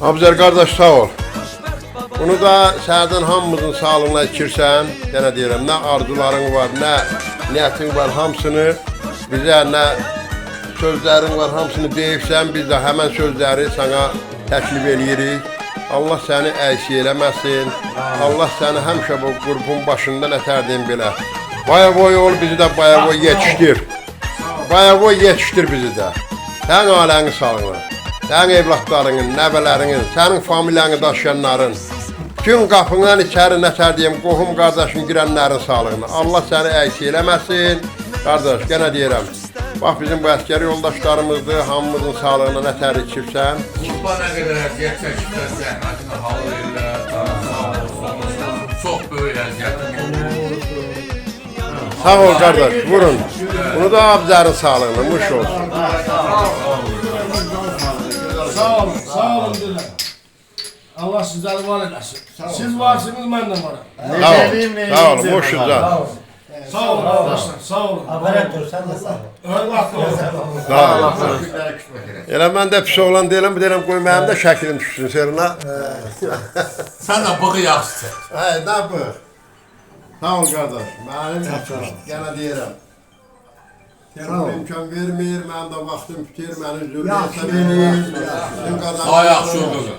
Abuzer qardaş sağ ol. Bunu da sənədən hamımızın sağlığına içirsən. Yenə deyirəm, nə arzuların var, nə niyyətin var, hamısını bizə, nə sözlərin var, hamısını deyibsən. Biz də həmən sözləri sana təklif eləyirik. Allah səni əksi eləməsin. Allah səni həmişə bu qrupun başından ətərdim belə. Bayavoy ol, bizi də bayavoy yetişdir. Bayavoy yetişdir bizi də. Sən alənin sağlığına. Sənin evlatlarının, nəvələrinin, sənin familyanı daşıyanların, gün qapından içəri nətər deyəm, qohum qardaşın girənlərin sağlığına. Allah səni əksi eləməsin. Qardaş, yenə deyirəm, bax bizim bu əskəri yoldaşlarımızdır, hamımızın sağlığına nətər içirsən. Qurban nə qədər əziyyət çəkiblər, zəhmətini halı verirlər, çox böyük əziyyət. Sağ ol qardaş, vurun. Bunu da Abzərin sağlığına, muş olsun. Sağ olun, sağ olun dilə. Allah sizləri var eləsin. Siz varsınız, mən də varım. Sağ olun, muşuzdan. Sağ olun arkadaşlar, sağ olun. Haber dur, sen de sağ ol. Sağ olun. Elə mən də pis oğlan deyiləm, deyirəm qoy mənim də şəklim düşsün serinə. Sən də bığı yaxşı çək. Hə, nə bu? Sağ ol qardaş, mənim yenə deyirəm. İmkan vermir, mənim də vaxtım bitir, məni zürriyyətə verir. Sağ yaxşı oldu.